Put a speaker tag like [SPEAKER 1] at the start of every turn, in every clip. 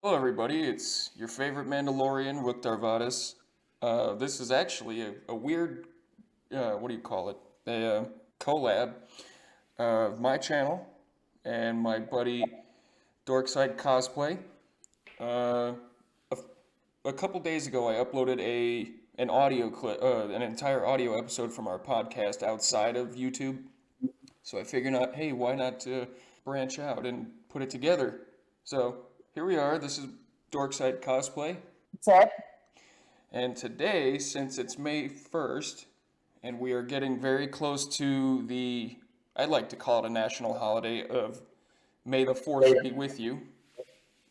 [SPEAKER 1] Hello, everybody. It's your favorite Mandalorian, Rook Darvadis. This is actually a weird, what do you call it? A collab of my channel and my buddy Dorkside Cosplay. Uh, a, a couple days ago, I uploaded an audio clip, an entire audio episode from our podcast outside of YouTube. So I figured out, hey, why not branch out and put it together? So here we are. This is Dorkside Cosplay.
[SPEAKER 2] What's up?
[SPEAKER 1] And today, since it's May 1st, and we are getting very close to I'd like to call it a national holiday of May the 4th be with you,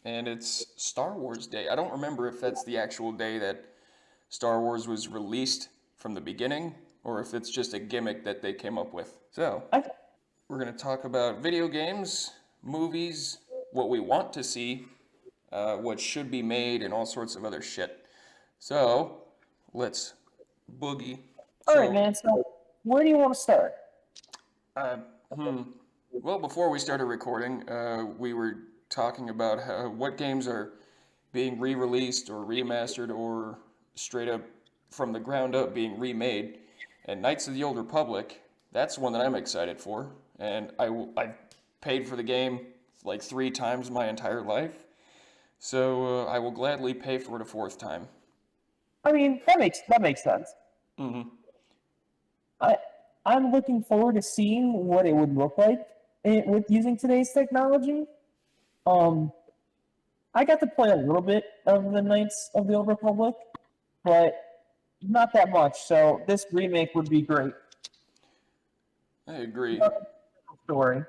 [SPEAKER 1] and it's Star Wars Day. I don't remember if that's the actual day that Star Wars was released from the beginning, or if it's just a gimmick that they came up with. So,
[SPEAKER 2] I,
[SPEAKER 1] we're going to talk about video games, movies, what we want to see, what should be made, and all sorts of other shit. So, let's boogie.
[SPEAKER 2] all right,
[SPEAKER 1] So,
[SPEAKER 2] man. So, where do you want to start?
[SPEAKER 1] uh, well, before we started recording, we were talking about what games are being re-released or remastered or straight up from the ground up being remade. And Knights of the Old Republic, that's one that I'm excited for. And I've paid for the game like 3 times my entire life. So I will gladly pay for it a fourth time.
[SPEAKER 2] I mean, that makes sense.
[SPEAKER 1] Mm-hmm.
[SPEAKER 2] I I'm looking forward to seeing what it would look like with using today's technology. Um, I got to play a little bit of the Knights of the Old Republic, but not that much. So this remake would be great.
[SPEAKER 1] I agree.
[SPEAKER 2] Story.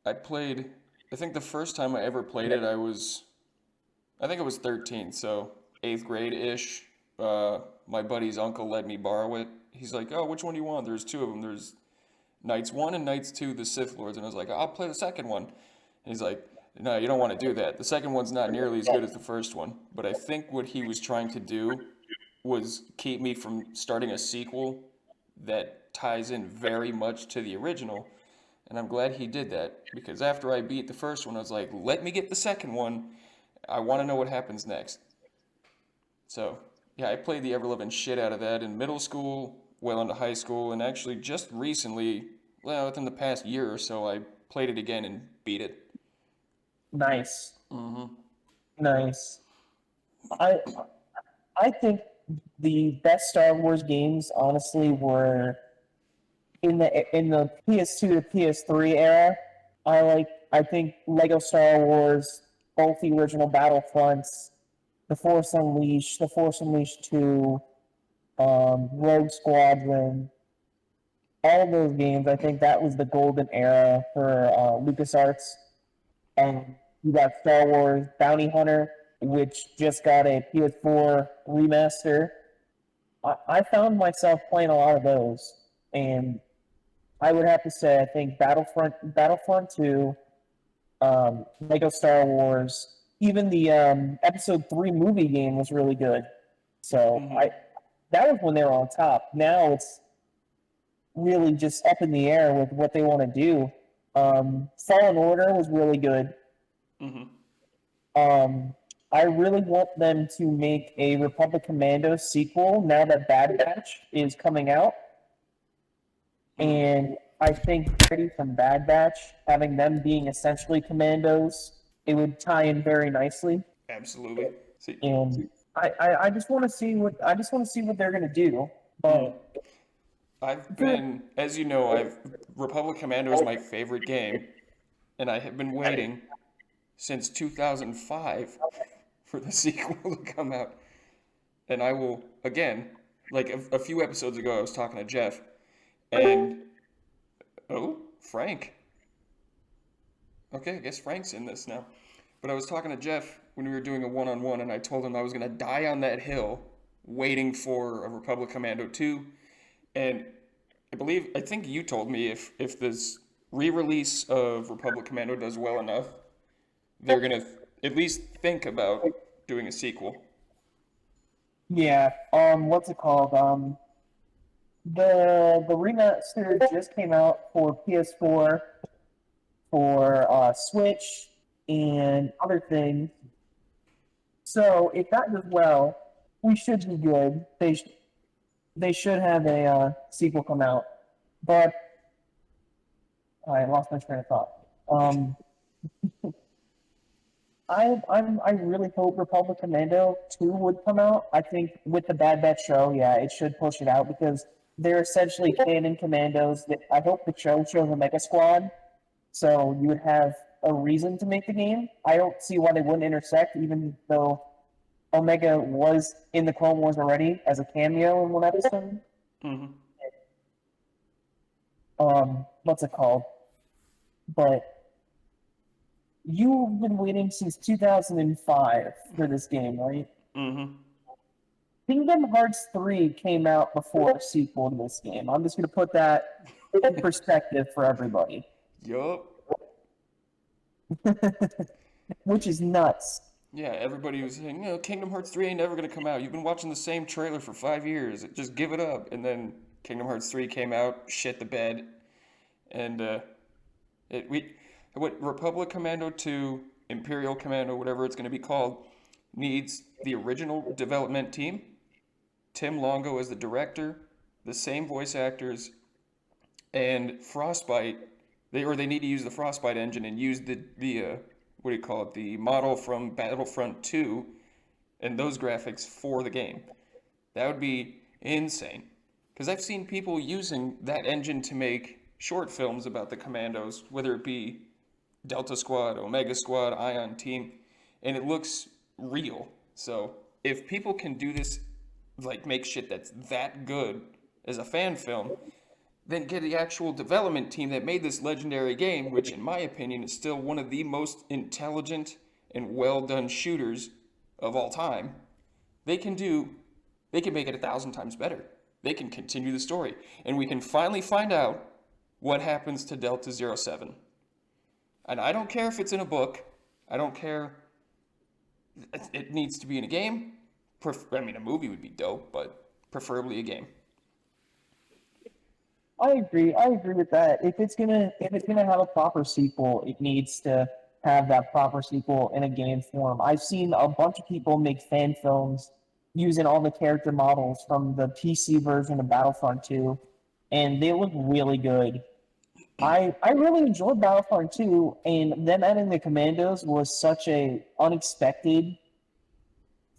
[SPEAKER 1] I played, I think the first time I ever played it, I think I was 13, so 8th grade ish. My buddy's uncle let me borrow it. He's like, "Oh, which one do you want?" There's two of them. There's Knights 1 and Knights 2, the Sith Lords. And I was like, "I'll play the second one." And he's like, "No, you don't want to do that. The second one's not nearly as good as the first one." But I think what he was trying to do was keep me from starting a sequel that ties in very much to the original. And I'm glad he did that because after I beat the first one, I was like, let me get the second one. I want to know what happens next. So, yeah, I played the ever living shit out of that in middle school, well into high school, and actually just recently, well, within the past year or so, I played it again and beat it.
[SPEAKER 2] Nice,
[SPEAKER 1] Mm-hmm.
[SPEAKER 2] nice. I I think the best Star Wars games, honestly, were in the PS2 to PS3 era. I think Lego Star Wars, both the original Battlefronts, The Force Unleashed 2, Rogue Squadron, all of those games. I think that was the golden era for LucasArts. And you got Star Wars Bounty Hunter, which just got a PS4 remaster. I found myself playing a lot of those, and I would have to say I think Battlefront 2, Lego Star Wars, even the Episode 3 movie game was really good. So
[SPEAKER 1] Mm-hmm.
[SPEAKER 2] I that was when they were on top. Now it's really just up in the air with what they want to do. Fallen Order was really good.
[SPEAKER 1] Mm-hmm.
[SPEAKER 2] Um, I really want them to make a Republic Commando sequel now that Bad Batch is coming out.
[SPEAKER 1] Mm-hmm.
[SPEAKER 2] And I think Freddy from Bad Batch, having them being essentially commandos, it would tie in very nicely.
[SPEAKER 1] Absolutely. See,
[SPEAKER 2] And I just want to see what they're gonna do.
[SPEAKER 1] mm,
[SPEAKER 2] But
[SPEAKER 1] I've been, as you know, Republic Commando is my favorite game, and I have been waiting since 2005 for the sequel to come out. And I will, again, like a few episodes ago, I was talking to Jeff, and oh, Frank. Okay, I guess Frank's in this now. But I was talking to Jeff when we were doing a one-on-one, and I told him I was going to die on that hill waiting for a Republic Commando 2. And I think you told me if this re-release of Republic Commando does well enough, they're going to at least think about doing a sequel.
[SPEAKER 2] yeah, what's it called? The remaster just came out for PS4, for Switch, and other things. So if that does well, we should be good. They should have a sequel come out. But I lost my train of thought. Um, I really hope Republic Commando 2 would come out. I think with the Bad Batch show, yeah, it should push it out because they're essentially canon commandos. That I hope the show shows a Mega Squad, so you would have a reason to make the game. I don't see why they wouldn't intersect, even though Omega was in the Clone Wars already as a cameo in one episode.
[SPEAKER 1] Mm-hmm.
[SPEAKER 2] What's it called? But you've been waiting since 2005 for this game, right?
[SPEAKER 1] Mm-hmm.
[SPEAKER 2] Kingdom Hearts 3 came out before a sequel to this game. I'm just going to put that in perspective for everybody,
[SPEAKER 1] Yup.
[SPEAKER 2] which is nuts.
[SPEAKER 1] Yeah, everybody was saying, Kingdom Hearts 3 ain't never gonna come out. You've been watching the same trailer for 5 years. Just give it up. And then Kingdom Hearts 3 came out, shit the bed, and what Republic Commando 2, Imperial Commando, whatever it's gonna be called, needs the original development team, Tim Longo as the director, the same voice actors, and Frostbite. They need to use the Frostbite engine and use the what do you call it, the model from Battlefront 2 and those graphics for the game. That would be insane. Because I've seen people using that engine to make short films about the commandos, whether it be Delta Squad, Omega Squad, Ion Team, and it looks real. So if people can do this, like make shit that's that good as a fan film, then get the actual development team that made this legendary game, which in my opinion is still one of the most intelligent and well done shooters of all time. They can make it 1,000 times better. They can continue the story. And we can finally find out what happens to Delta Zero 07. And I don't care if it's in a book. I don't care. It needs to be in a game. I mean, a movie would be dope, but preferably a game.
[SPEAKER 2] I agree. I agree with that. If it's gonna have a proper sequel, it needs to have that proper sequel in a game form. I've seen a bunch of people make fan films using all the character models from the PC version of Battlefront 2, and they look really good. I really enjoyed Battlefront 2, and them adding the commandos was such a unexpected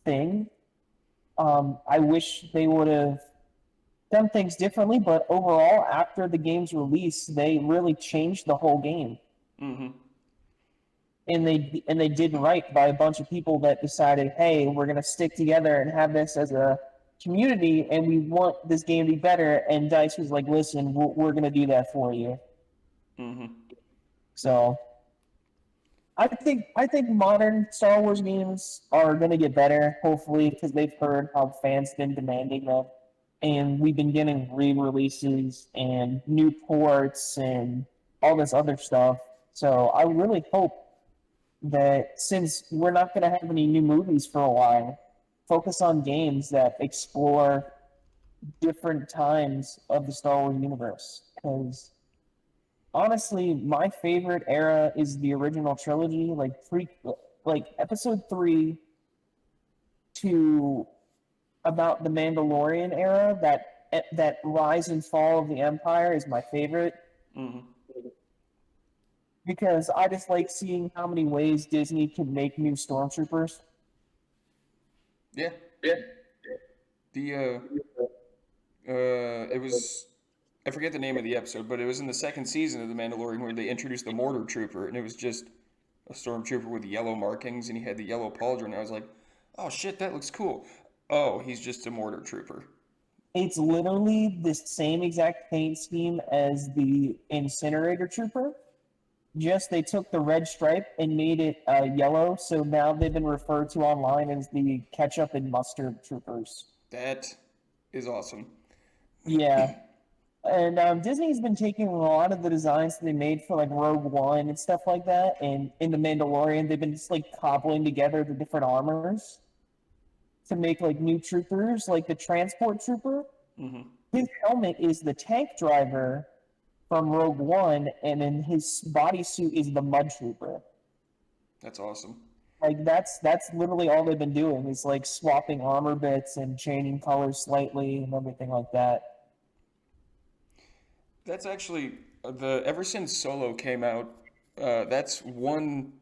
[SPEAKER 2] thing. I wish they would have done things differently, but overall, after the game's release, they really changed the whole game,
[SPEAKER 1] Mm-hmm.
[SPEAKER 2] and they did right by a bunch of people that decided, hey, we're gonna stick together and have this as a community, and we want this game to be better. And Dice was like, listen, we're gonna do that for you.
[SPEAKER 1] Mm-hmm.
[SPEAKER 2] So I think modern Star Wars games are gonna get better, hopefully, because they've heard how fans been demanding them, and we've been getting re-releases and new ports and all this other stuff. So I really hope that since we're not gonna have any new movies for a while, focus on games that explore different times of the Star Wars universe. Because honestly, my favorite era is the original trilogy, like Episode 3 to about the Mandalorian era. That rise and fall of the Empire is my favorite
[SPEAKER 1] Mm-hmm.
[SPEAKER 2] because I just like seeing how many ways Disney can make new stormtroopers.
[SPEAKER 1] Yeah. The it was, I forget the name of the episode, but it was in the second season of The Mandalorian where they introduced the Mortar Trooper, and it was just a stormtrooper with yellow markings, and he had the yellow pauldron. I was like, oh shit, that looks cool. Oh, he's just a mortar trooper.
[SPEAKER 2] It's literally the same exact paint scheme as the Incinerator Trooper. Just they took the red stripe and made it yellow, so now they've been referred to online as the ketchup and mustard troopers.
[SPEAKER 1] That is awesome.
[SPEAKER 2] Yeah, and Disney's been taking a lot of the designs that they made for like Rogue One and stuff like that, and in the Mandalorian, they've been just like cobbling together the different armors to make like new troopers, like the transport trooper.
[SPEAKER 1] Mm-hmm.
[SPEAKER 2] His helmet is the tank driver from Rogue One, and then his bodysuit is the mud trooper.
[SPEAKER 1] That's awesome.
[SPEAKER 2] Like that's literally all they've been doing is like swapping armor bits and changing colors slightly and everything like that.
[SPEAKER 1] That's actually the ever since Solo came out, that's one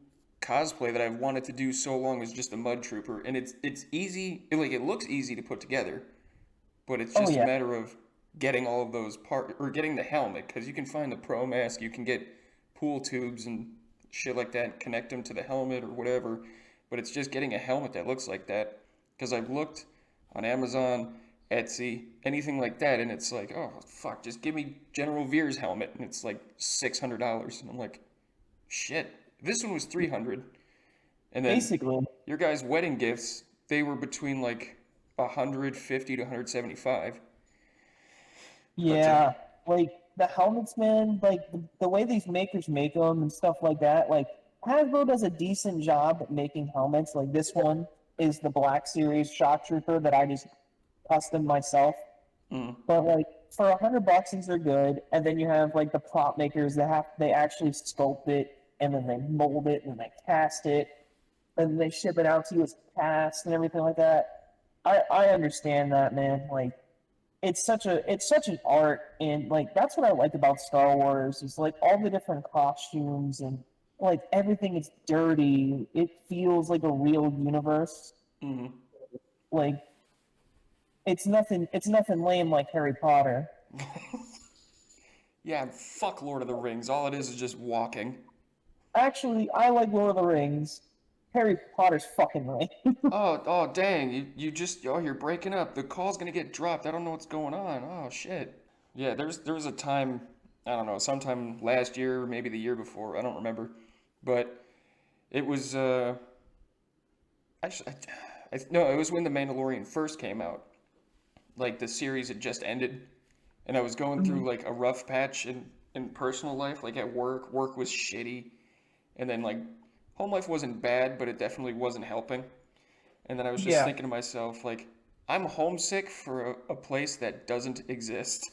[SPEAKER 1] cosplay that I've wanted to do so long is just a Mud Trooper, and it's easy, like it looks easy to put together, but it's
[SPEAKER 2] Oh
[SPEAKER 1] just a
[SPEAKER 2] yeah,
[SPEAKER 1] matter of getting all of those part or getting the helmet because you can find the pro mask, you can get pool tubes and shit like that, connect them to the helmet or whatever, but it's just getting a helmet that looks like that because I've looked on Amazon, Etsy, anything like that, and it's like, oh fuck, just give me General Veer's helmet, and it's like $600, and I'm like, shit, this one was 300, and then
[SPEAKER 2] basically.
[SPEAKER 1] your guys' wedding gifts, they were between like 150 to 175. But
[SPEAKER 2] Yeah, like the helmets, man. Like the way these makers make them and stuff like that. Like Hasbro does a decent job at making helmets. Like this one is the Black Series Shock Trooper that I just custom myself.
[SPEAKER 1] mm,
[SPEAKER 2] But like for $100, these are good. And then you have like the prop makers that have they actually sculpt it and then they mold it and they cast it and then they ship it out to you as cast and everything like that. I understand that, man. Like it's such an art, and like that's what I like about Star Wars is like all the different costumes and like everything is dirty. It feels like a real universe.
[SPEAKER 1] mm,
[SPEAKER 2] Like it's nothing lame like Harry Potter.
[SPEAKER 1] yeah, fuck Lord of the Rings. All it is just walking.
[SPEAKER 2] Actually, I like Lord of the Rings. Harry Potter's fucking lame.
[SPEAKER 1] Oh, dang, you just, oh, you're breaking up. The call's gonna get dropped. I don't know what's going on. Oh, shit. Yeah, there was a time, I don't know, sometime last year, or maybe the year before, I don't remember. But it was, actually, no, it was when The Mandalorian first came out. Like, the series had just ended, and I was going through, like, a rough patch in personal life, like at work. Work was shitty, and then, like, home life wasn't bad, but it definitely wasn't helping. And then I was just
[SPEAKER 2] Yeah,
[SPEAKER 1] thinking to myself, like, I'm homesick for a place that doesn't exist.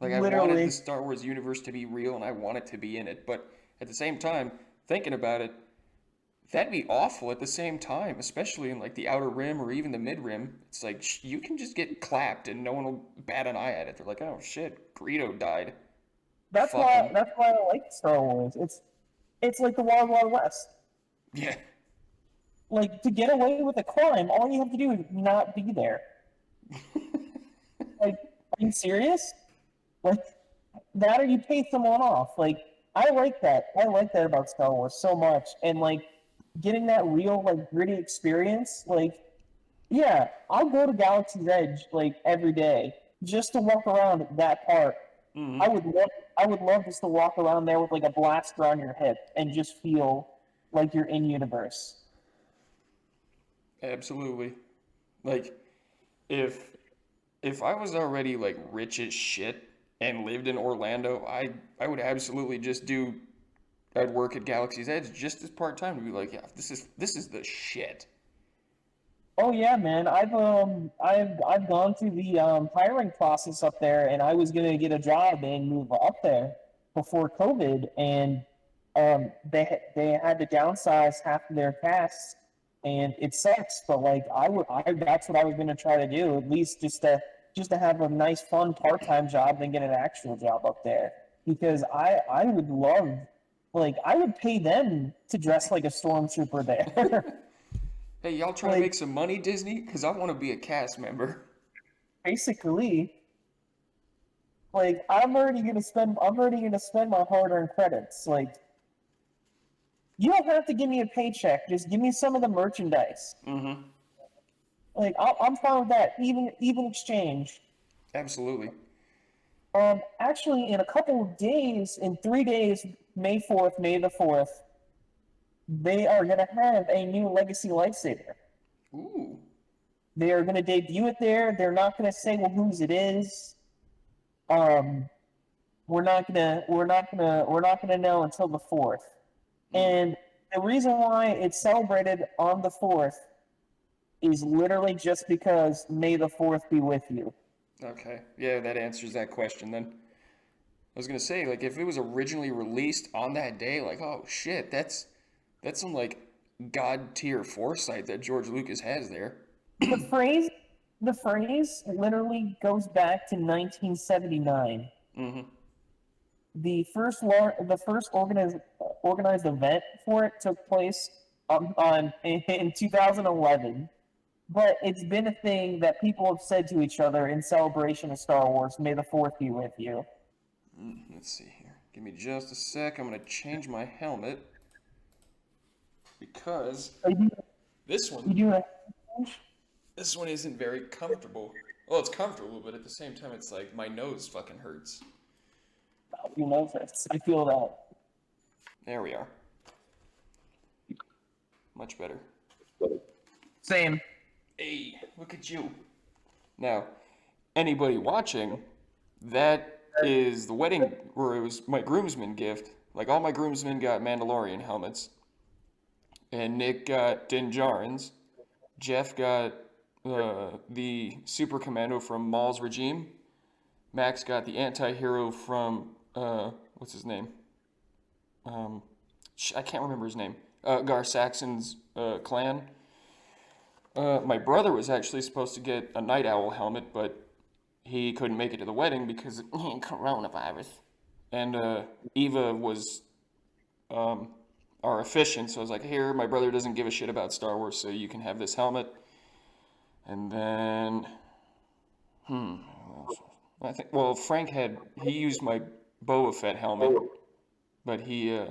[SPEAKER 1] Like, I wanted the
[SPEAKER 2] literally.
[SPEAKER 1] Star Wars universe to be real and I want it to be in it. But at the same time, thinking about it, that'd be awful at the same time, especially in like the Outer Rim or even the Mid Rim. It's like you can just get clapped and no one will bat an eye at it. They're like, oh shit, Greedo died. Fuck him.
[SPEAKER 2] That's why I like Star Wars. It's like the Wild Wild West.
[SPEAKER 1] Yeah.
[SPEAKER 2] Like to get away with a crime, all you have to do is not be there. Like, are you serious? Like that, or you pay someone off. Like, I like that. I like that about Star Wars so much, and like getting that real, like gritty experience. Like, yeah, I'll go to Galaxy's Edge like every day just to walk around that part.
[SPEAKER 1] Hmm.
[SPEAKER 2] I would love just to walk around there with like a blaster on your hip and just feel like you're in universe.
[SPEAKER 1] Absolutely. Like, if if I was already like rich as shit and lived in Orlando, I would absolutely just do I'd work at Galaxy's Edge just as part time to be like, yeah, this is the shit.
[SPEAKER 2] Oh yeah, man. I've gone through the hiring process up there, and I was gonna get a job and move up there before COVID, and they had to downsize half of their cast, and it sucks. But like I that's what I was gonna try to do, at least just to have a nice, fun part-time job, then get an actual job up there, because I would love, like I would pay them to dress like a stormtrooper there.
[SPEAKER 1] Hey, y'all trying to
[SPEAKER 2] Like
[SPEAKER 1] make some money, Disney? Because I want to be a cast member.
[SPEAKER 2] basically, like I'm already gonna spend my hard-earned credits. Like you don't have to give me a paycheck, just give me some of the merchandise.
[SPEAKER 1] Mm-hmm.
[SPEAKER 2] Like I'm fine with that, even exchange.
[SPEAKER 1] Absolutely.
[SPEAKER 2] Actually, in a couple of days, in 3 days, May 4th, May the 4th, they are gonna have a new Legacy lightsaber.
[SPEAKER 1] Ooh.
[SPEAKER 2] They are gonna debut it there. They're not gonna say well whose it is. Um, we're not gonna know until the 4th.
[SPEAKER 1] Mm.
[SPEAKER 2] And the reason why it's celebrated on the 4th is literally just because May the 4th be with you.
[SPEAKER 1] Okay. Yeah, that answers that question then. I was gonna say, like, if it was originally released on that day, like, oh shit, that's some like god tier foresight that George Lucas has there.
[SPEAKER 2] The phrase, the phrase literally goes back to 1979.
[SPEAKER 1] Mm-hmm.
[SPEAKER 2] The first organized event for it took place in 2011. But it's been a thing that people have said to each other in celebration of Star Wars. May the Fourth be with you.
[SPEAKER 1] Let's see here. Give me just a sec. I'm gonna change my helmet because
[SPEAKER 2] Are you,
[SPEAKER 1] this
[SPEAKER 2] you
[SPEAKER 1] one,
[SPEAKER 2] doing a
[SPEAKER 1] this one isn't very comfortable. Well, it's comfortable, but at the same time, it's like my nose fucking hurts.
[SPEAKER 2] You know this. I feel that.
[SPEAKER 1] There we are. Much better.
[SPEAKER 2] Same.
[SPEAKER 1] Hey, look at you. Now, anybody watching, that is the wedding, or it was my groomsmen gift. Like all my groomsmen got Mandalorian helmets, and Nick got Din Djarin's. Jeff got the Super Commando from Maul's regime. Max got the anti-hero from what's his name? I can't remember his name. Gar Saxon's clan. My brother was actually supposed to get a Night Owl helmet, but he couldn't make it to the wedding because of coronavirus. And Eva was our officiant, so I was like, here, my brother doesn't give a shit about Star Wars, so you can have this helmet. And then, I think, well, he used my Boba Fett helmet, but I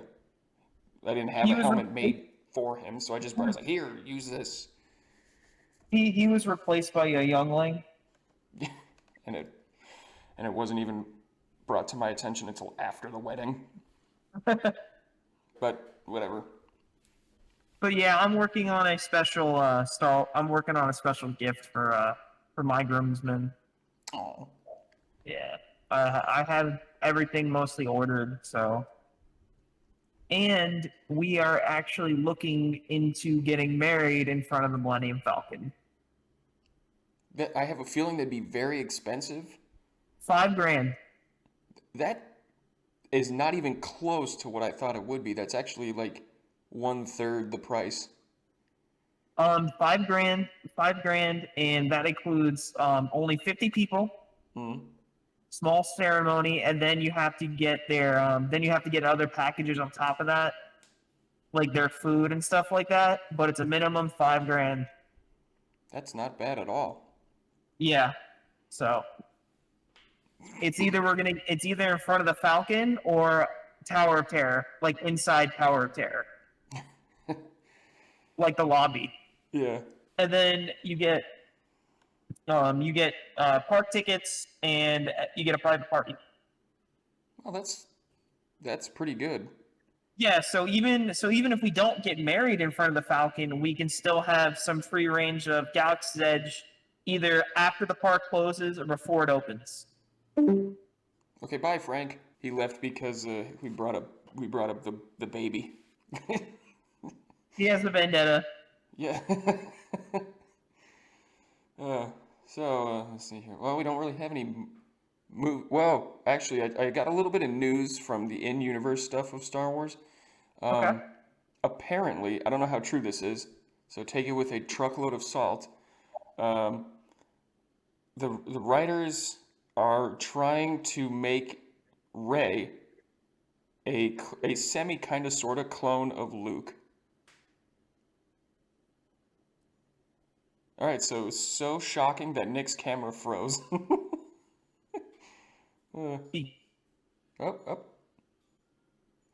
[SPEAKER 1] didn't have
[SPEAKER 2] He
[SPEAKER 1] a
[SPEAKER 2] was
[SPEAKER 1] helmet
[SPEAKER 2] re-
[SPEAKER 1] made for him, so I was like, here, use this.
[SPEAKER 2] he was replaced by a youngling.
[SPEAKER 1] And it wasn't even brought to my attention until after the wedding. But whatever.
[SPEAKER 2] But yeah, I'm working on a special I'm working on a special gift for my groomsmen.
[SPEAKER 1] Oh,
[SPEAKER 2] Yeah, I have everything mostly ordered, so. And we are actually looking into getting married in front of the Millennium Falcon.
[SPEAKER 1] I have a feeling that'd be very expensive.
[SPEAKER 2] $5,000.
[SPEAKER 1] That is not even close to what I thought it would be. That's actually like 1/3 the price.
[SPEAKER 2] $5,000, $5,000, and that includes only 50 people,
[SPEAKER 1] Mm.
[SPEAKER 2] small ceremony, and then you have to get other packages on top of that, like their food and stuff like that. But it's a minimum $5,000.
[SPEAKER 1] That's not bad at all.
[SPEAKER 2] Yeah, so it's either in front of the Falcon or Tower of Terror, like inside Tower of Terror, like the lobby.
[SPEAKER 1] Yeah.
[SPEAKER 2] And then you get park tickets and you get a private party.
[SPEAKER 1] Well, that's pretty good.
[SPEAKER 2] Yeah, so even if we don't get married in front of the Falcon, we can still have some free range of Galaxy's Edge either after the park closes or before it opens.
[SPEAKER 1] Okay, bye, Frank. He left because we brought up the baby.
[SPEAKER 2] He has a vendetta.
[SPEAKER 1] Yeah. uh, let's see here. Well, we don't really have any move. Well, actually, I got a little bit of news from the in-universe stuff of Star Wars.
[SPEAKER 2] Okay.
[SPEAKER 1] Apparently, I don't know how true this is, so take it with a truckload of salt. Um, the writers are trying to make Rey a semi kind of sort of clone of Luke. All right, so shocking that Nick's camera froze. Uh, oh,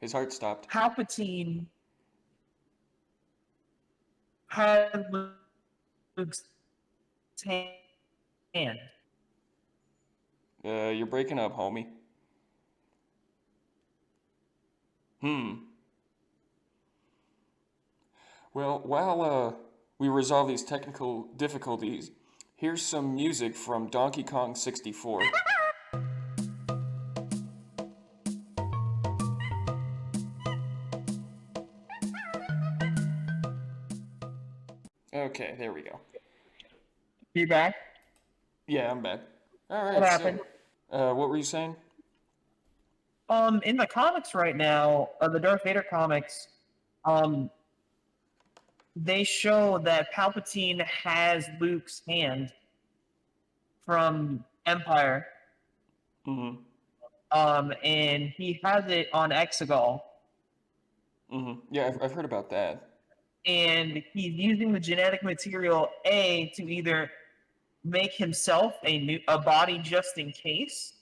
[SPEAKER 1] his heart stopped.
[SPEAKER 2] Palpatine had Luke's hand.
[SPEAKER 1] You're breaking up, homie. Well, while we resolve these technical difficulties, here's some music from Donkey Kong 64. Okay, there we go.
[SPEAKER 2] You back?
[SPEAKER 1] Yeah, I'm back. All
[SPEAKER 2] What
[SPEAKER 1] right,
[SPEAKER 2] happened?
[SPEAKER 1] so, what were you saying?
[SPEAKER 2] In the comics right now, the Darth Vader comics, um, they show that Palpatine has Luke's hand from Empire,
[SPEAKER 1] Mm-hmm.
[SPEAKER 2] and he has it on Exegol,
[SPEAKER 1] Mm-hmm. Yeah, I've heard about that.
[SPEAKER 2] and he's using the genetic material A to either make himself a body just in case,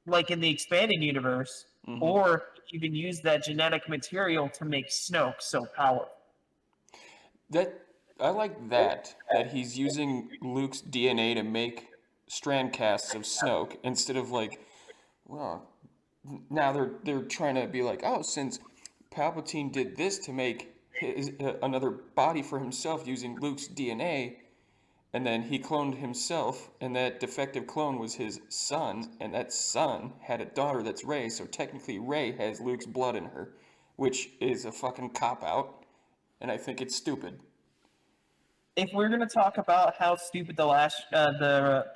[SPEAKER 2] like in the expanded universe,
[SPEAKER 1] Mm-hmm.
[SPEAKER 2] or even use that genetic material to make Snoke so powerful.
[SPEAKER 1] That I like that he's using Luke's DNA to make strand casts of Snoke instead of like, well, now they're trying to be like, oh, since Palpatine did this to make another body for himself using Luke's DNA, and then he cloned himself, and that defective clone was his son, and that son had a daughter that's Rey, so technically Rey has Luke's blood in her, which is a fucking cop out, and I think it's stupid.
[SPEAKER 2] If we're gonna talk about how stupid the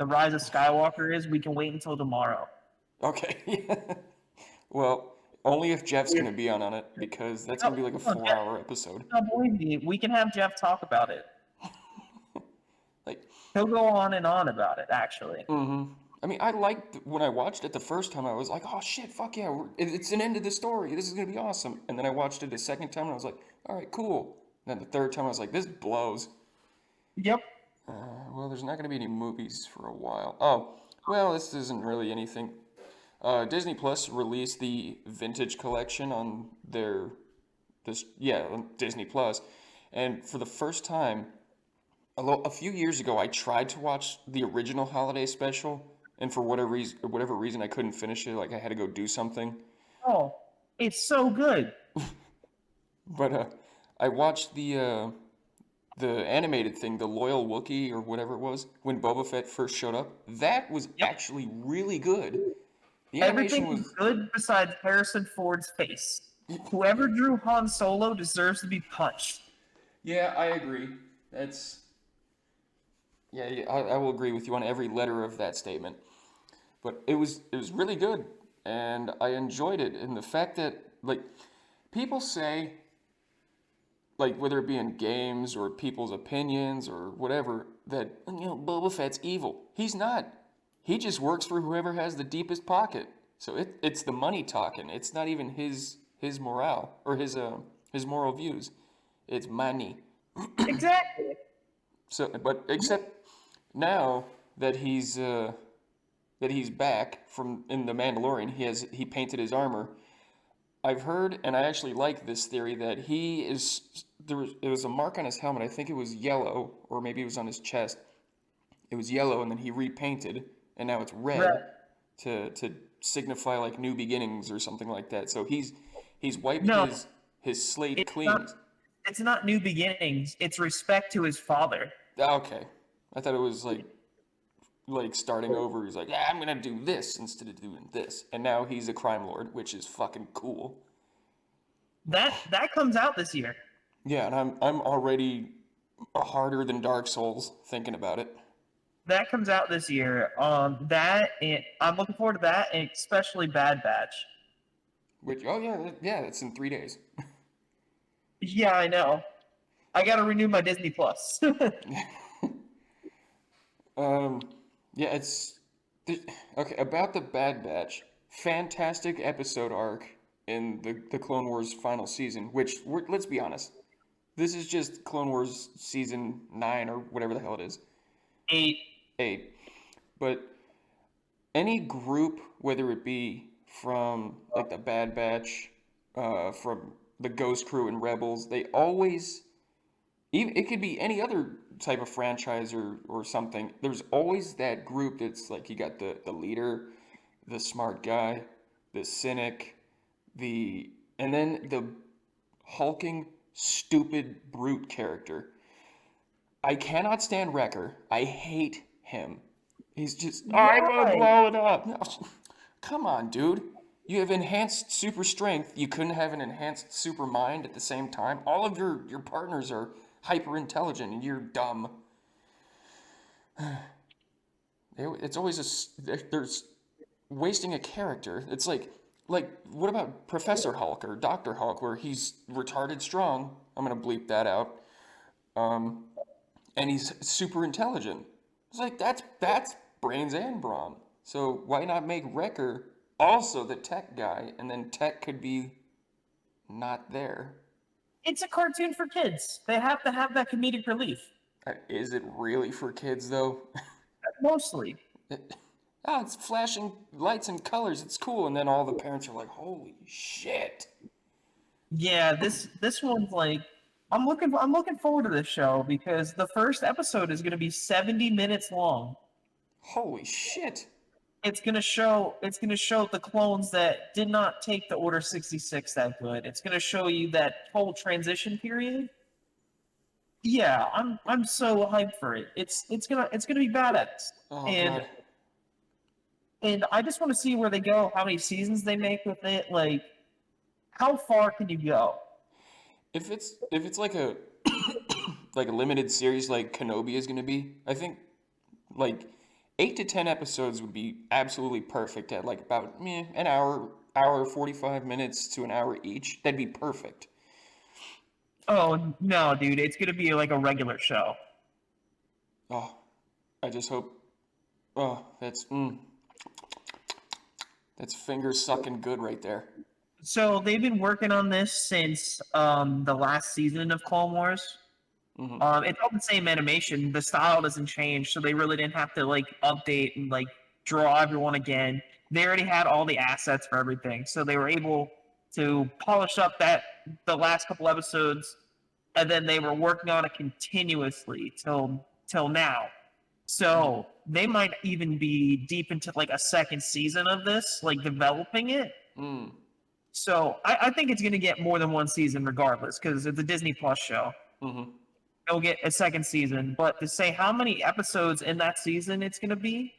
[SPEAKER 2] Rise of Skywalker is, we can wait until tomorrow.
[SPEAKER 1] Okay. Well, only if Jeff's gonna be on it because that's gonna be like a
[SPEAKER 2] No,
[SPEAKER 1] 4 hour episode.
[SPEAKER 2] no, believe me, we can have Jeff talk about it.
[SPEAKER 1] Like,
[SPEAKER 2] He'll go on and on about it. Actually,
[SPEAKER 1] I mean, I liked when I watched it the first time. I was like, "Oh shit, fuck yeah, it's an end to the story. This is gonna be awesome." And then I watched it a second time, and I was like, "All right, cool." And then the third time, I was like, "This blows."
[SPEAKER 2] yep.
[SPEAKER 1] Well, there's not gonna be any movies for a while. Oh, well, this isn't really anything. Disney Plus released the Vintage Collection on their on Disney Plus, and for the first time, a few years ago, I tried to watch the original holiday special, and for whatever reason, I couldn't finish it. Like I had to go do something.
[SPEAKER 2] Oh, it's so good.
[SPEAKER 1] But I watched the animated thing, the Loyal Wookiee or whatever it was, when Boba Fett first showed up. That was
[SPEAKER 2] Yep.
[SPEAKER 1] actually really good. The animation
[SPEAKER 2] Everything is
[SPEAKER 1] was
[SPEAKER 2] good besides Harrison Ford's face. Whoever drew Han Solo deserves to be punched.
[SPEAKER 1] Yeah, I agree. That's yeah, I will agree with you on every letter of that statement. But it was really good, and I enjoyed it. And the fact that like people say like whether it be in games or people's opinions or whatever that Boba Fett's evil. He's not. He just works for whoever has the deepest pocket. So it's the money talking. It's not even his morale or his moral views. It's money.
[SPEAKER 2] Exactly.
[SPEAKER 1] So, but except now that he's back from in the Mandalorian, he painted his armor. I've heard, and I actually like this theory that it was a mark on his helmet. I think it was yellow, or maybe it was on his chest. It was yellow, and then he repainted, and now it's
[SPEAKER 2] Right.
[SPEAKER 1] red to signify like new beginnings or something like that. So he's wiped
[SPEAKER 2] No,
[SPEAKER 1] his slate
[SPEAKER 2] it's
[SPEAKER 1] clean.
[SPEAKER 2] not. It's not new beginnings. It's respect to his father.
[SPEAKER 1] Okay, I thought it was like starting over. He's like, yeah, I'm gonna do this instead of doing this, and now he's a crime lord, which is fucking cool.
[SPEAKER 2] That comes out this year.
[SPEAKER 1] Yeah, and I'm already harder than Dark Souls thinking about it.
[SPEAKER 2] That comes out this year. That and I'm looking forward to that, and especially Bad Batch.
[SPEAKER 1] Which oh yeah yeah it's in 3 days.
[SPEAKER 2] Yeah, I know. I got to renew my Disney Plus.
[SPEAKER 1] Um, yeah, okay about the Bad Batch. Fantastic episode arc in the Clone Wars final season. Which let's be honest, this is just Clone Wars season 9 or whatever the hell it is,
[SPEAKER 2] 8.
[SPEAKER 1] 8. But any group, whether it be from like the Bad Batch, from the Ghost Crew and Rebels, they always even it could be any other type of franchise or something. There's always that group that's like you got the leader, the smart guy, the cynic, the and then the hulking stupid brute character. I cannot stand Wrecker. I hate him. He's just I'm gonna
[SPEAKER 2] Why?
[SPEAKER 1] blow it up. No, come on, dude. You have enhanced super strength. You couldn't have an enhanced super mind at the same time. All of your partners are hyper intelligent and you're dumb. It's always there's wasting a character. It's like what about Professor Hulk or Doctor Hulk where he's retarded strong? I'm gonna bleep that out. Um, and he's super intelligent. It's like that's brains and brawn. So why not make Wrecker also the tech guy, and then tech could be not there?
[SPEAKER 2] It's a cartoon for kids. They have to have that comedic relief.
[SPEAKER 1] Is it really for kids though?
[SPEAKER 2] Mostly.
[SPEAKER 1] Oh, it's flashing lights and colors. It's cool. And then all the parents are like, "Holy shit!"
[SPEAKER 2] Yeah, this one's like I'm looking forward to this show because the first episode is gonna be 70 minutes long.
[SPEAKER 1] Holy shit!
[SPEAKER 2] It's gonna show the clones that did not take the Order 66 that good. It's gonna show you that whole transition period. Yeah, I'm so hyped for it. It's gonna be badass.
[SPEAKER 1] Oh
[SPEAKER 2] And
[SPEAKER 1] god.
[SPEAKER 2] and I just want to see where they go, how many seasons they make with it, like how far can you go?
[SPEAKER 1] If it's like a like a limited series like Kenobi is gonna be, I think like 8 to 10 episodes would be absolutely perfect at like about an hour 45 minutes to an hour each. That'd be perfect.
[SPEAKER 2] Oh no, dude, it's gonna be like a regular show.
[SPEAKER 1] Oh, I just hope. Oh, that's finger sucking good right there.
[SPEAKER 2] So they've been working on this since the last season of Clone Wars.
[SPEAKER 1] Hmm.
[SPEAKER 2] It's all the same animation. The style doesn't change, so they really didn't have to like update and like draw everyone again. They already had all the assets for everything, so they were able to polish up that the last couple episodes, and then they were working on it continuously till now. So they might even be deep into like a second season of this, like developing it.
[SPEAKER 1] Mm.
[SPEAKER 2] So I think it's going to get more than one season regardless because it's a Disney Plus show.
[SPEAKER 1] Hmm.
[SPEAKER 2] It'll get a second season, but to say how many episodes in that season it's going to be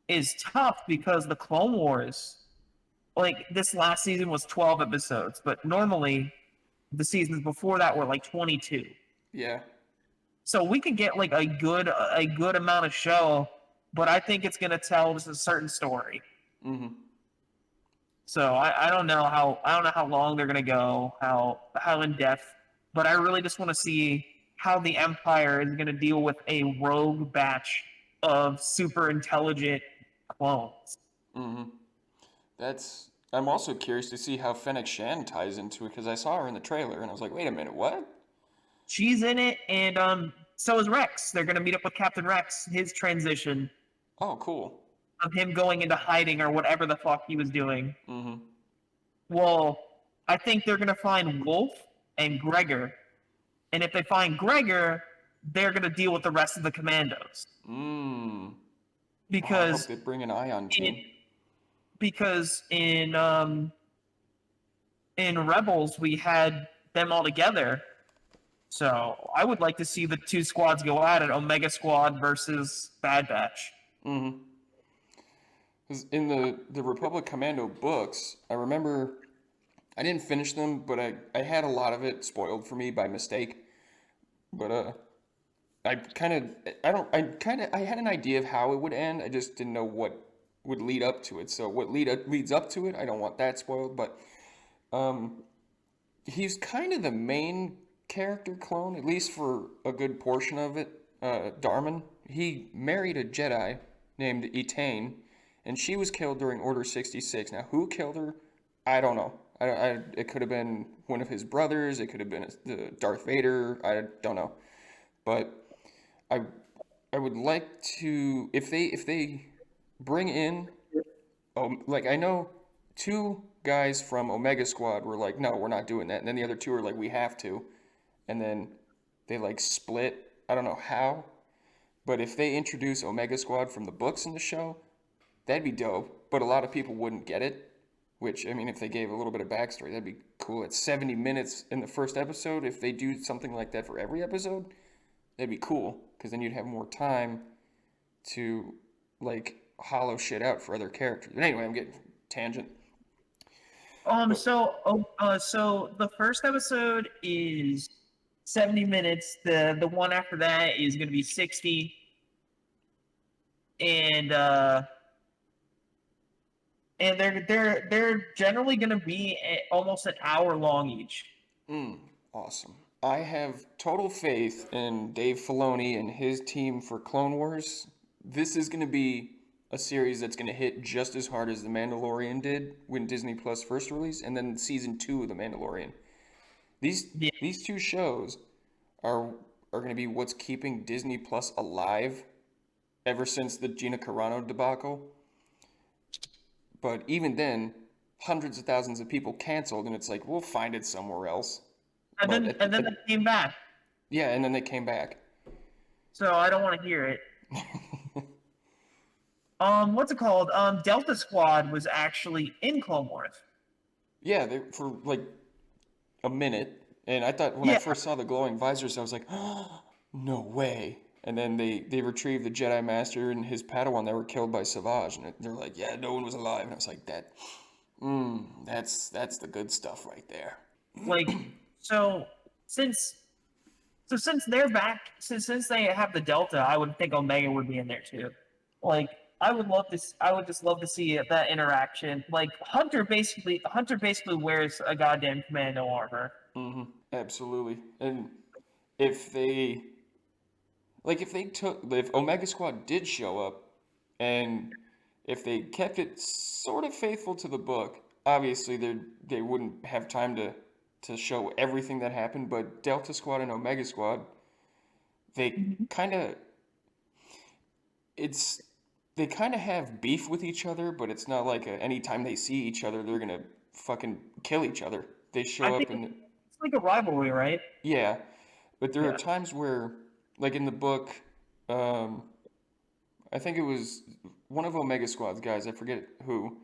[SPEAKER 2] is tough because the Clone Wars, like this last season was 12 episodes, but normally the seasons before that were like 22.
[SPEAKER 1] Yeah.
[SPEAKER 2] So we could get like a good amount of show, but I think it's going to tell just a certain story.
[SPEAKER 1] Hmm.
[SPEAKER 2] So I don't know how long they're gonna go, how in depth, but I really just want to see how the Empire is gonna deal with a rogue batch of super intelligent clones.
[SPEAKER 1] Hmm. I'm also curious to see how Fennec Shan ties into it because I saw her in the trailer and I was like, wait a minute, what?
[SPEAKER 2] She's in it, and so is Rex. They're gonna meet up with Captain Rex. His transition
[SPEAKER 1] Oh, cool.
[SPEAKER 2] of him going into hiding or whatever the fuck he was doing.
[SPEAKER 1] Hmm.
[SPEAKER 2] Well, I think they're gonna find Wolf and Gregor, and if they find Gregor, they're gonna deal with the rest of the commandos.
[SPEAKER 1] Mm. Oh, I hope
[SPEAKER 2] because
[SPEAKER 1] they bring an Ion
[SPEAKER 2] in
[SPEAKER 1] team.
[SPEAKER 2] because in Rebels we had them all together. So I would like to see the two squads go at it: Omega Squad versus Bad Batch.
[SPEAKER 1] Hmm. 'Cause in the Republic Commando books, I remember I didn't finish them, but I had a lot of it spoiled for me by mistake. But I had an idea of how it would end. I just didn't know what would lead up to it. So what leads up to it, I don't want that spoiled. But um, he's kind of the main character clone, at least for a good portion of it. Darman, he married a Jedi named Etain, and she was killed during Order 66. Now, who killed her? I don't know. It could have been one of his brothers. It could have been the Darth Vader. I don't know. But I I would like to if they bring in like I know two guys from Omega Squad were like, no, we're not doing that, and then the other two are like, we have to, and then they like split. I don't know how, but if they introduce Omega Squad from the books in the show, that'd be dope. But a lot of people wouldn't get it. Which I mean, if they gave a little bit of backstory, that'd be cool. It's 70 minutes in the first episode. If they do something like that for every episode, that'd be cool. Because then you'd have more time to like hollow shit out for other characters. But anyway, I'm getting tangent. But
[SPEAKER 2] So the first episode is 70 minutes. The one after that is going to be 60, and they're generally going to be almost an hour long each.
[SPEAKER 1] mm, awesome. I have total faith in Dave Filoni and his team for Clone Wars. This is going to be a series that's going to hit just as hard as The Mandalorian did when Disney Plus first released, and then season 2 of The Mandalorian. These
[SPEAKER 2] Yeah.
[SPEAKER 1] these two shows are are going to be what's keeping Disney Plus alive ever since the Gina Carano debacle. But even then, hundreds of thousands of people canceled, and it's like we'll find it somewhere else.
[SPEAKER 2] And
[SPEAKER 1] But
[SPEAKER 2] then they came back.
[SPEAKER 1] yeah, and then they came back.
[SPEAKER 2] So I don't want to hear it. What's it called? Delta Squad was actually in Clone Wars.
[SPEAKER 1] Yeah, they, for like a minute, and I thought when I
[SPEAKER 2] Yeah,
[SPEAKER 1] first saw the glowing visors, I was like, oh, no way. And then they retrieved the Jedi Master and his Padawan that were killed by Savage, and they're like, yeah, no one was alive. And I was like, that's the good stuff right there.
[SPEAKER 2] like so since since they're back, since they have the Delta, I would think Omega would be in there too. Like I would love this. I would just love to see that interaction. Like Hunter basically wears a goddamn commando armor.
[SPEAKER 1] Absolutely. And if they if they took if Omega Squad did show up and if they kept it sort of faithful to the book, obviously they wouldn't have time to show everything that happened, but Delta Squad and Omega Squad, they kind of it's they kind of have beef with each other, but it's not like anytime they see each other they're gonna fucking kill each other. They
[SPEAKER 2] I
[SPEAKER 1] show
[SPEAKER 2] think
[SPEAKER 1] up and
[SPEAKER 2] it's like a rivalry, right?
[SPEAKER 1] yeah, but there are
[SPEAKER 2] Yeah.
[SPEAKER 1] times where, like in the book, um, I think it was one of Omega Squad's guys, I forget who.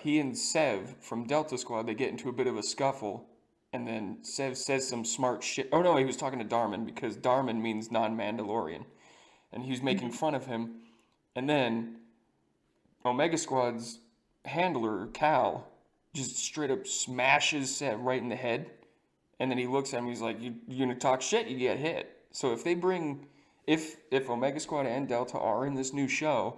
[SPEAKER 1] He and Sev from Delta Squad, they get into a bit of a scuffle, and then Sev says some smart shit. Oh no, he was talking to Darman because Darman means non-Mandalorian, and he was making
[SPEAKER 2] Mhm.
[SPEAKER 1] fun of him. And then Omega Squad's handler, Cal, just straight up smashes Sev right in the head. And then he looks at him, he's like, you gonna talk shit, you get hit. So if they bring, if Omega Squad and Delta are in this new show,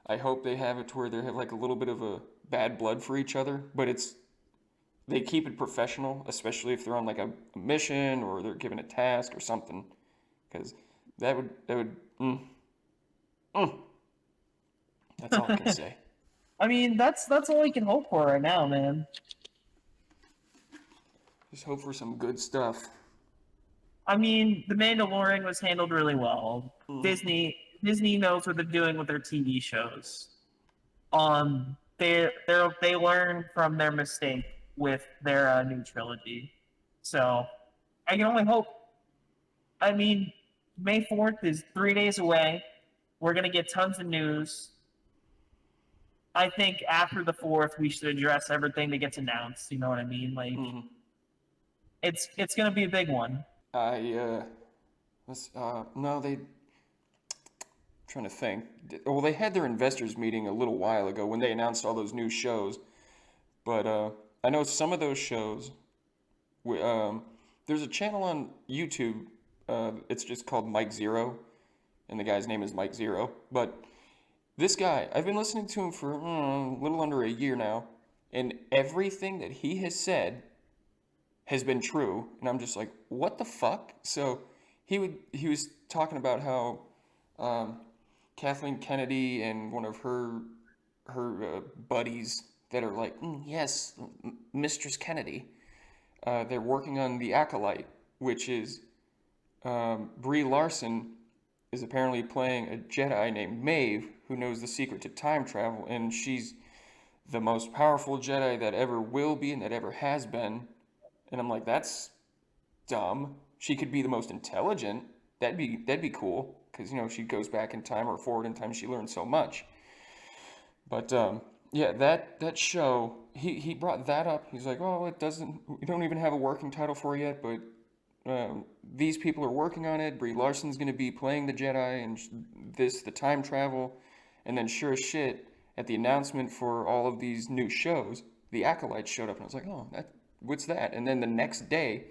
[SPEAKER 1] I hope they have it to where they have like a little bit of a bad blood for each other, but they keep it professional, especially if they're on like a mission or they're given a task or something, because that would mm, that's all I can say.
[SPEAKER 2] I mean, that's all we can hope for right now, man.
[SPEAKER 1] Just hope for some good stuff.
[SPEAKER 2] I mean, The Mandalorian was handled really well. Disney knows what they're doing with their TV shows. They learn from their mistake with their new trilogy. So I can only hope. I mean, May 4th is 3 days away. We're gonna get tons of news. I think after the 4th, we should address everything that gets announced. You know what I mean? Like it's gonna be a big one.
[SPEAKER 1] I no, they trying to think. Well, they had their investors meeting a little while ago when they announced all those new shows. But I know some of those shows. There's a channel on YouTube. It's just called Mike Zero, and the guy's name is Mike Zero. But this guy, I've been listening to him for a little under a year now, and everything that he has said has been true. And I'm just like, what the fuck? So he was talking about how um, Kathleen Kennedy and one of her buddies that are like, yes, Mistress Kennedy. They're working on the Acolyte, which is Brie Larson is apparently playing a Jedi named Maeve who knows the secret to time travel, and she's the most powerful Jedi that ever will be and that ever has been. And I'm like, that's dumb. She could be the most intelligent. That'd be cool because she goes back in time or forward in time. She learns so much. But yeah, that show he brought that up. He's like, oh, it doesn't. We don't even have a working title for it yet, but these people are working on it. Brie Larson's gonna be playing the Jedi, and the time travel, and then sure as shit, at the announcement for all of these new shows, the Acolyte showed up, and I was like, oh, what's that? And then the next day,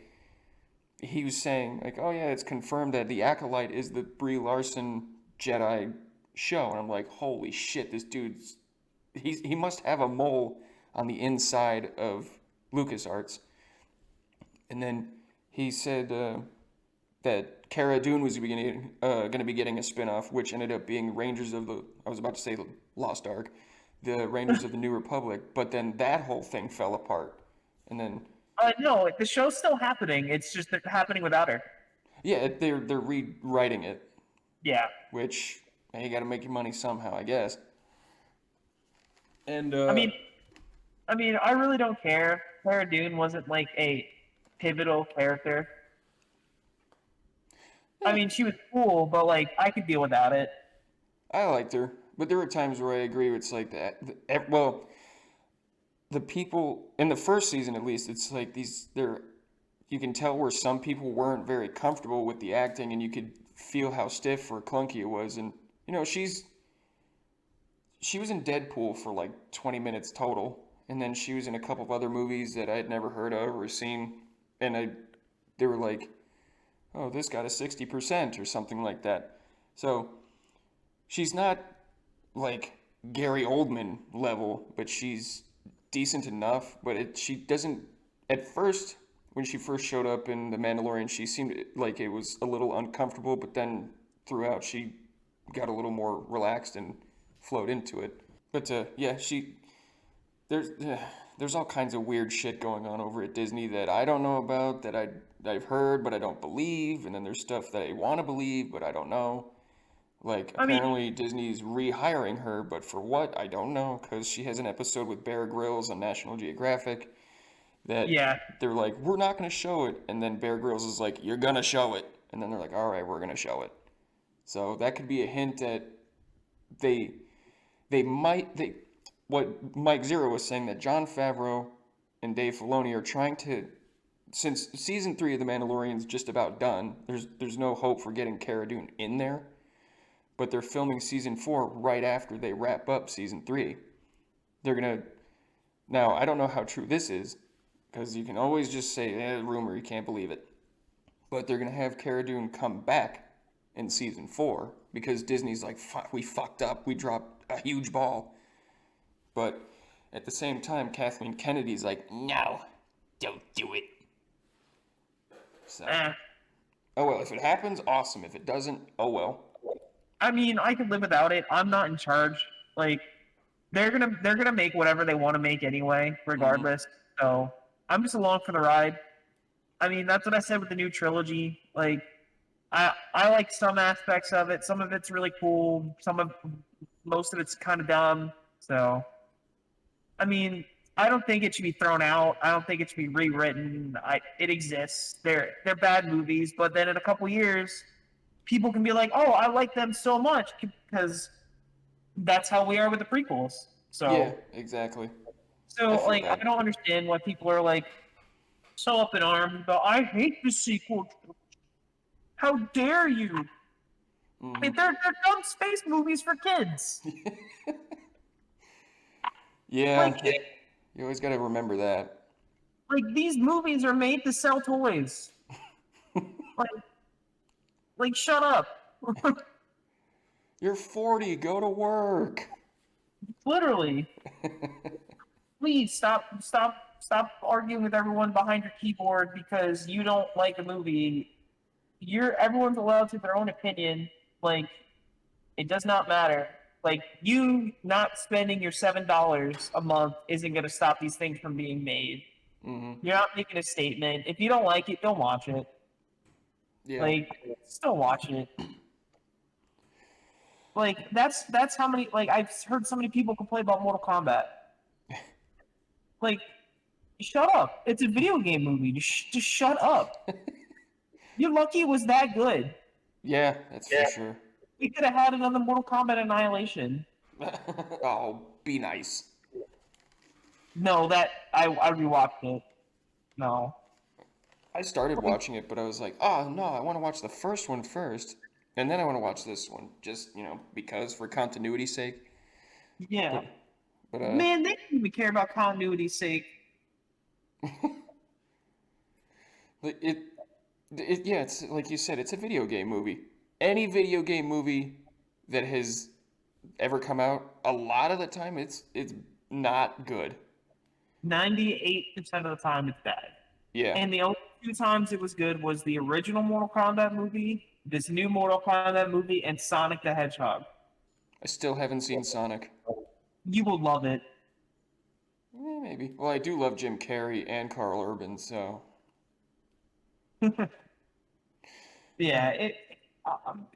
[SPEAKER 1] he was saying like, oh yeah, it's confirmed that the Acolyte is the Brie Larson Jedi show, and I'm like, holy shit, this dude's he must have a mole on the inside of LucasArts. And then he said that Cara Dune was going to be getting a spin-off, which ended up being Rangers of the, I was about to say Lost Ark, the Rangers of the New Republic, but then that whole thing fell apart. And then,
[SPEAKER 2] No, the show's still happening. It's just happening without her.
[SPEAKER 1] yeah, they're rewriting it,
[SPEAKER 2] Yeah.
[SPEAKER 1] which, hey, you got to make your money somehow, I guess. And,
[SPEAKER 2] I mean, I really don't care. Cara Dune wasn't like a pivotal character. I
[SPEAKER 1] eh,
[SPEAKER 2] mean, she was cool, but like I could deal without it.
[SPEAKER 1] I liked her, but there were times where I agree. It's like that. Well, the people in the first season, at least, it's like these. They're you can tell where some people weren't very comfortable with the acting, and you could feel how stiff or clunky it was. And she was in Deadpool for like 20 minutes total, and then she was in a couple of other movies that I had never heard of or seen, and they were like, oh, this got a 60% or something like that. So she's not like Gary Oldman level, but she's decent enough. But she doesn't. At first, when she first showed up in The Mandalorian, she seemed like it was a little uncomfortable. But then throughout, she got a little more relaxed and flowed into it. But yeah, there's there's all kinds of weird shit going on over at Disney that I don't know about, that I've heard but I don't believe, and then there's stuff that I want to believe but I don't know. Like,
[SPEAKER 2] I mean,
[SPEAKER 1] apparently Disney's rehiring her, but for what? I don't know, because she has an episode with Bear Grylls on National Geographic that
[SPEAKER 2] yeah,
[SPEAKER 1] they're like, we're not going to show it. And then Bear Grylls is like, you're going to show it. And then they're like, all right, we're going to show it. So that could be a hint that they, what Mike Zero was saying, that Jon Favreau and Dave Filoni are trying to, since season 3 of The Mandalorian's just about done, there's no hope for getting Cara Dune in there, but they're filming season 4 right after they wrap up season 3. They're gonna Now, I don't know how true this is, because you can always just say, rumor, you can't believe it. But they're gonna have Cara Dune come back in season 4 because Disney's like, we fucked up, we dropped a huge ball. But at the same time, Kathleen Kennedy's like, no, don't do it. So,
[SPEAKER 2] eh.
[SPEAKER 1] oh well, if it happens, awesome. If it doesn't, oh well.
[SPEAKER 2] I mean, I could live without it. I'm not in charge. Like, they're gonna make whatever they want to make anyway,
[SPEAKER 1] Mm-hmm.
[SPEAKER 2] regardless. So I'm just along for the ride. I mean, that's what I said with the new trilogy. Like, I like some aspects of it. Some of it's really cool. Most of it's kind of dumb. So I mean, I don't think it should be thrown out. I don't think it should be rewritten. It exists. They're bad movies, but then in a couple years, people can be like, "Oh, I like them so much," because that's how we are with the prequels.
[SPEAKER 1] Yeah,
[SPEAKER 2] So,
[SPEAKER 1] exactly. I
[SPEAKER 2] so
[SPEAKER 1] feel
[SPEAKER 2] like, I
[SPEAKER 1] that.
[SPEAKER 2] don't understand why people are like so up in arms about. I hate the sequel. How dare you? I
[SPEAKER 1] Mm-hmm.
[SPEAKER 2] mean, they're dumb space movies for kids.
[SPEAKER 1] Yeah,
[SPEAKER 2] Like,
[SPEAKER 1] you always got to remember that.
[SPEAKER 2] like these movies are made to sell toys. Like, shut up.
[SPEAKER 1] You're 40, go to work.
[SPEAKER 2] Literally. Please stop arguing with everyone behind your keyboard because you don't like a movie. Everyone's allowed to their own opinion. Like, it does not matter. Like, you not spending your $7 a month isn't gonna stop these things from being made.
[SPEAKER 1] Mm-hmm.
[SPEAKER 2] You're not making a statement. If you don't like it, don't watch it.
[SPEAKER 1] Yeah.
[SPEAKER 2] Like, still watch it. Like, that's how many, like, I've heard so many people complain about Mortal Kombat. Like, shut up. It's a video game movie. Just shut up. You're lucky it was that good.
[SPEAKER 1] Yeah, that's for sure.
[SPEAKER 2] We could have had another Mortal Kombat Annihilation.
[SPEAKER 1] Oh, be nice.
[SPEAKER 2] No, that I rewatched it. No.
[SPEAKER 1] I started
[SPEAKER 2] Like,
[SPEAKER 1] watching it, but I was like, oh no, I want to watch the first one first, and then I want to watch this one, just because for continuity's sake.
[SPEAKER 2] yeah.
[SPEAKER 1] But but
[SPEAKER 2] Man, they didn't even care about continuity's sake.
[SPEAKER 1] it yeah, it's like you said, it's a video game movie. Any video game movie that has ever come out, a lot of the time it's not good.
[SPEAKER 2] 98% of the time it's bad.
[SPEAKER 1] Yeah.
[SPEAKER 2] And the only two times it was good was the original Mortal Kombat movie, this new Mortal Kombat movie, and Sonic the Hedgehog.
[SPEAKER 1] I still haven't seen Sonic.
[SPEAKER 2] You will love it.
[SPEAKER 1] Maybe. Well, I do love Jim Carrey and Carl Urban, so.
[SPEAKER 2] Yeah,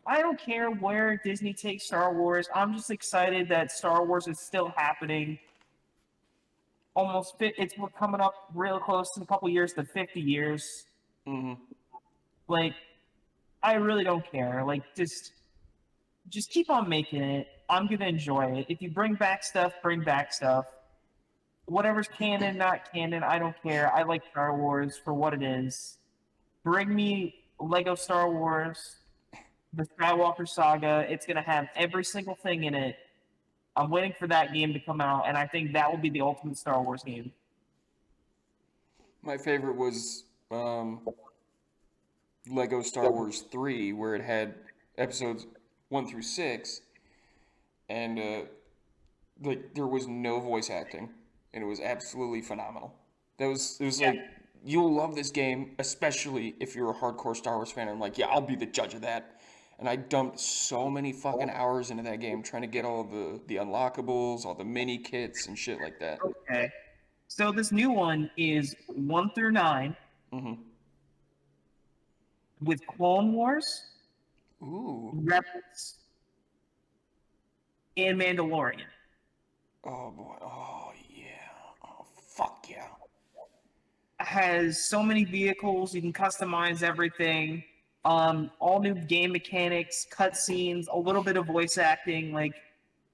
[SPEAKER 2] I don't care where Disney takes Star Wars. I'm just excited that Star Wars is still happening. It's coming up real close in a couple years to 50 years.
[SPEAKER 1] Mm-hmm.
[SPEAKER 2] Like, I really don't care. Like, just keep on making it. I'm gonna enjoy it. If you bring back stuff, bring back stuff. Whatever's canon, not canon, I don't care. I like Star Wars for what it is. Bring me Lego Star Wars, the Skywalker Saga. It's gonna have every single thing in it. I'm waiting for that game to come out, and I think that will be the ultimate Star Wars game.
[SPEAKER 1] My favorite was Lego Star Wars 3, where it had episodes 1 through 6, and like there was no voice acting, and it was absolutely phenomenal. It was
[SPEAKER 2] Yeah.
[SPEAKER 1] like you'll love this game, especially if you're a hardcore Star Wars fan. I'm like, yeah, I'll be the judge of that. And I dumped so many fucking hours into that game trying to get all the unlockables, all the mini kits and shit like that.
[SPEAKER 2] Okay. So this new one is 1 through 9
[SPEAKER 1] Mm-hmm.
[SPEAKER 2] with Clone Wars,
[SPEAKER 1] Ooh.
[SPEAKER 2] Rebels, and Mandalorian.
[SPEAKER 1] Oh boy. Oh yeah. Oh fuck yeah.
[SPEAKER 2] Has so many vehicles, you can customize everything. All new game mechanics, cutscenes, a little bit of voice acting. Like,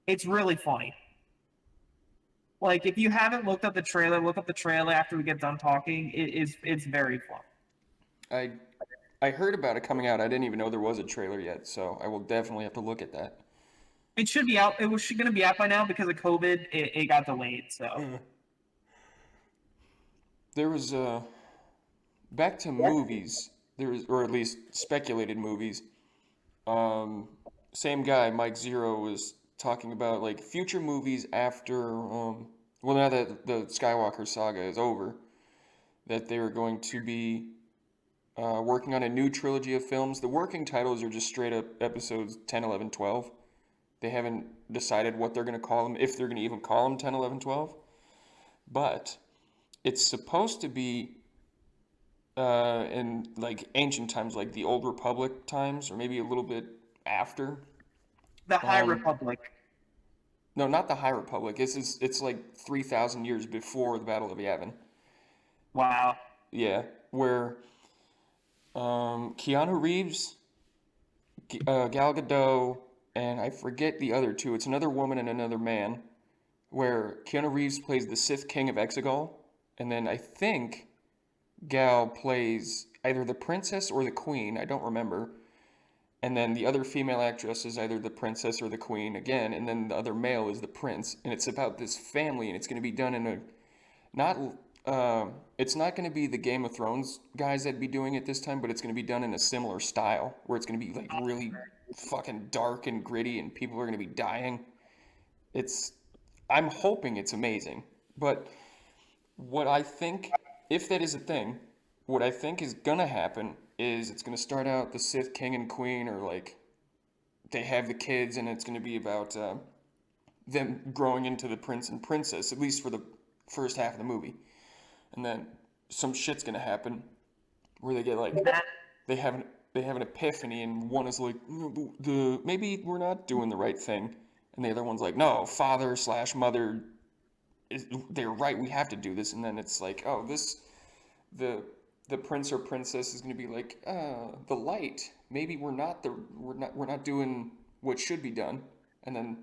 [SPEAKER 2] it's really funny. Like, if you haven't looked up the trailer, look up the trailer after we get done talking. It's very fun.
[SPEAKER 1] I I heard about it coming out. I didn't even know there was a trailer yet, so I will definitely have to look at that.
[SPEAKER 2] It should be out. It was going to be out by now because of COVID. It got delayed. So
[SPEAKER 1] There was back to movies. There was, or at least speculated movies. Um, Same guy, Mike Zero, was talking about like future movies after. Well, now that the Skywalker saga is over, that they were going to be working on a new trilogy of films. The working titles are just straight up episodes 10, 11, 12. They haven't decided what they're going to call them, if they're going to even call them 10, 11, 12. But it's supposed to be in like ancient times, like the Old Republic times, or maybe a little bit after.
[SPEAKER 2] the High
[SPEAKER 1] Um,
[SPEAKER 2] Republic.
[SPEAKER 1] no, not the High Republic. It's like 3,000 years before the Battle of Yavin.
[SPEAKER 2] Wow.
[SPEAKER 1] Yeah, where Keanu Reeves, Gal Gadot, and I forget the other two. It's another woman and another man. Where Keanu Reeves plays the Sith King of Exegol, and then I think Gal plays either the princess or the queen. I don't remember. And then the other female actress is either the princess or the queen again, and then the other male is the prince. And it's about this family, and it's going to be done in a not. It's not going to be the Game of Thrones guys that be doing it this time, but it's going to be done in a similar style, where it's going to be like really fucking dark and gritty, and people are going to be dying. It's. I'm hoping it's amazing, but what I think, if that is a thing, what I think is gonna happen is it's gonna start out the Sith King and Queen, or like they have the kids, and it's gonna be about them growing into the prince and princess, at least for the first half of the movie, and then some shit's gonna happen where they get like
[SPEAKER 2] That
[SPEAKER 1] they have an they have an epiphany, and one is like the maybe we're not doing the right thing, and the other one's like no, father slash mother they're right, we have to do this, and then it's like oh this the the prince or princess is going to be like the light, maybe we're not doing what should be done, and then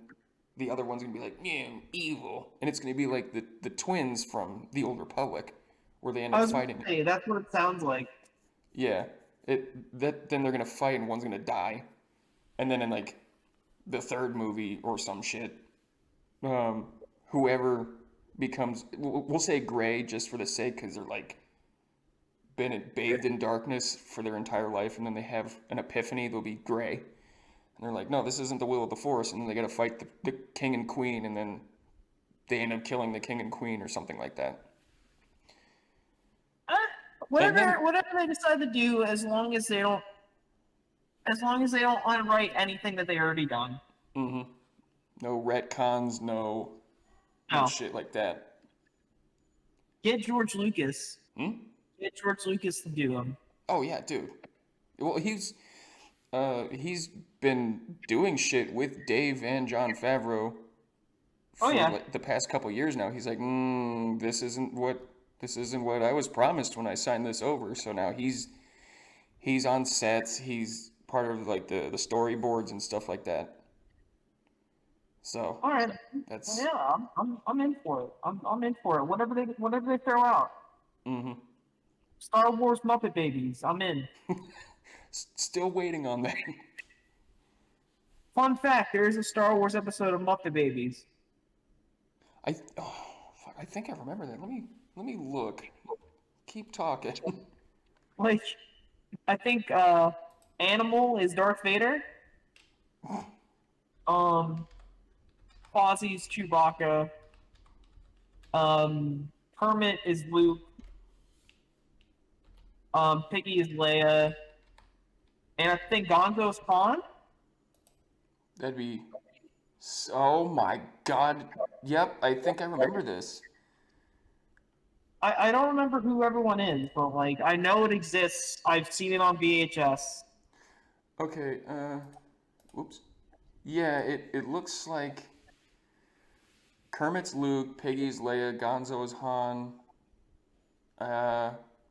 [SPEAKER 1] the other one's going to be like yeah, evil, and it's going to be like the twins from the Old Republic where they end
[SPEAKER 2] I
[SPEAKER 1] up
[SPEAKER 2] was gonna
[SPEAKER 1] fighting.
[SPEAKER 2] say that's what it sounds like.
[SPEAKER 1] Yeah, it that then they're going to fight and one's going to die, and then in like the third movie or some shit, um, whoever becomes we'll say gray just for the sake because they're like been bathed in darkness for their entire life, and then they have an epiphany, they'll be gray, and they're like no, this isn't the will of the force, and then they got to fight the king and queen, and then they end up killing the king and queen or something like that.
[SPEAKER 2] Uh,
[SPEAKER 1] And then,
[SPEAKER 2] whatever they decide to do, as long as they don't unwrite anything that they already done.
[SPEAKER 1] hmm no retcons, no
[SPEAKER 2] No,
[SPEAKER 1] shit like that.
[SPEAKER 2] get George Lucas.
[SPEAKER 1] Hmm?
[SPEAKER 2] Get George Lucas to do them.
[SPEAKER 1] Oh yeah, dude. Well, he's been doing shit with Dave and John Favreau
[SPEAKER 2] Oh
[SPEAKER 1] for
[SPEAKER 2] yeah.
[SPEAKER 1] like the past couple years now. He's like, this isn't what I was promised when I signed this over. So now he's on sets. He's part of like the storyboards and stuff like that. So
[SPEAKER 2] All right.
[SPEAKER 1] that's
[SPEAKER 2] Yeah, I'm in for it. I'm in for it. Whatever they throw out.
[SPEAKER 1] hmm
[SPEAKER 2] Star Wars Muppet Babies. I'm in.
[SPEAKER 1] still waiting on that.
[SPEAKER 2] Fun fact: there is a Star Wars episode of Muppet Babies.
[SPEAKER 1] Fuck, I think I remember that. Let me look. Keep talking.
[SPEAKER 2] Like, I think Animal is Darth Vader. Um, Fozzie's Chewbacca. Kermit is Luke. Piggy is Leia, and I think Gonzo's Han.
[SPEAKER 1] That'd be. Oh my God. Yep, I think I remember this.
[SPEAKER 2] I don't remember who everyone is, but like I know it exists. I've seen it on VHS.
[SPEAKER 1] Okay, whoops. Yeah, it looks like Kermit's Luke, Piggy's Leia, Gonzo's Han, uh,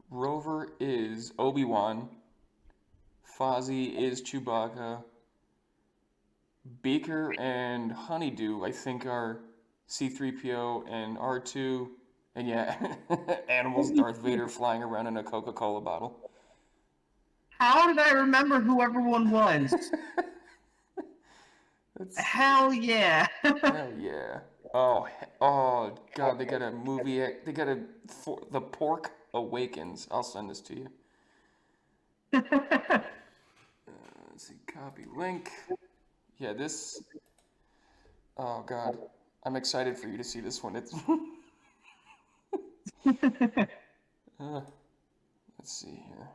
[SPEAKER 1] Rover is Obi-Wan, Fozzie is Chewbacca, Beaker and Honeydew, I think, are C-3PO and R2, and yeah, Animals Darth Vader flying around in a Coca-Cola bottle.
[SPEAKER 2] How did I remember who everyone was?
[SPEAKER 1] That's
[SPEAKER 2] Hell yeah!
[SPEAKER 1] hell yeah. Oh God, they got a movie. They got The Pork Awakens. I'll send this to you. Let's see, copy link. Yeah, this. Oh God, I'm excited for you to see this one. It's. uh, let's see here.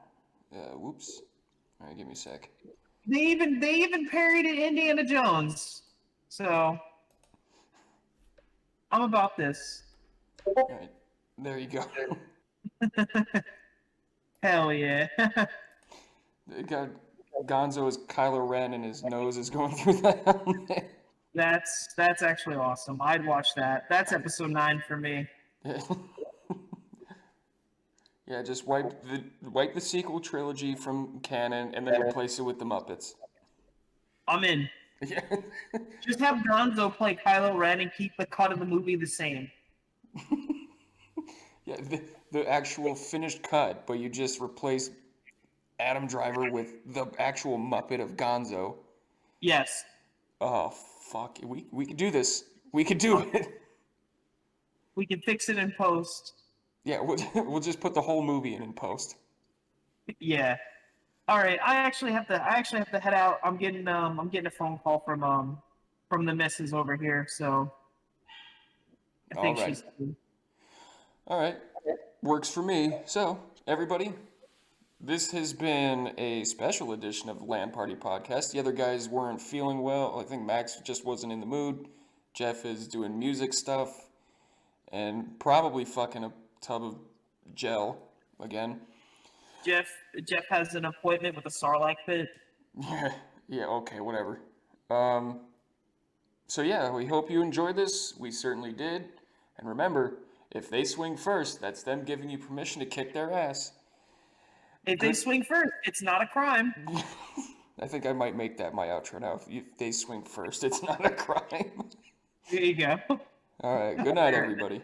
[SPEAKER 1] Whoops. All right, give me a sec.
[SPEAKER 2] They even parodied Indiana Jones. So I'm about this.
[SPEAKER 1] All right, there you go.
[SPEAKER 2] Hell yeah!
[SPEAKER 1] They got Gonzo as Kylo Ren, and his nose is going through the helmet.
[SPEAKER 2] That's actually awesome. I'd watch that. That's episode 9 for me.
[SPEAKER 1] Yeah. Yeah, just wipe the sequel trilogy from canon and then replace it with the Muppets.
[SPEAKER 2] I'm in.
[SPEAKER 1] Yeah.
[SPEAKER 2] Just have Gonzo play Kylo Ren and keep the cut of the movie the same.
[SPEAKER 1] Yeah, the actual finished cut, but you just replace Adam Driver with the actual Muppet of Gonzo.
[SPEAKER 2] Yes.
[SPEAKER 1] Oh fuck. We could do this. We could do it.
[SPEAKER 2] We can fix it in post.
[SPEAKER 1] Yeah, we'll just put the whole movie in post.
[SPEAKER 2] Yeah. All right. I actually have to head out. I'm getting a phone call from the missus over here, so I
[SPEAKER 1] All
[SPEAKER 2] think
[SPEAKER 1] right.
[SPEAKER 2] she's
[SPEAKER 1] All right. Works for me. So, everybody, this has been a special edition of the LAN Party Podcast. The other guys weren't feeling well. I think Max just wasn't in the mood. Jeff is doing music stuff and probably fucking a tub of gel again.
[SPEAKER 2] Jeff has an appointment with a Sarlacc pit.
[SPEAKER 1] Yeah, okay, whatever. So yeah, we hope you enjoyed this. We certainly did. And remember, if they swing first, that's them giving you permission to kick their ass.
[SPEAKER 2] If they swing first, it's not a crime.
[SPEAKER 1] I think I might make that my outro now. If they swing first, it's not a crime.
[SPEAKER 2] There you go.
[SPEAKER 1] All right, good night, everybody.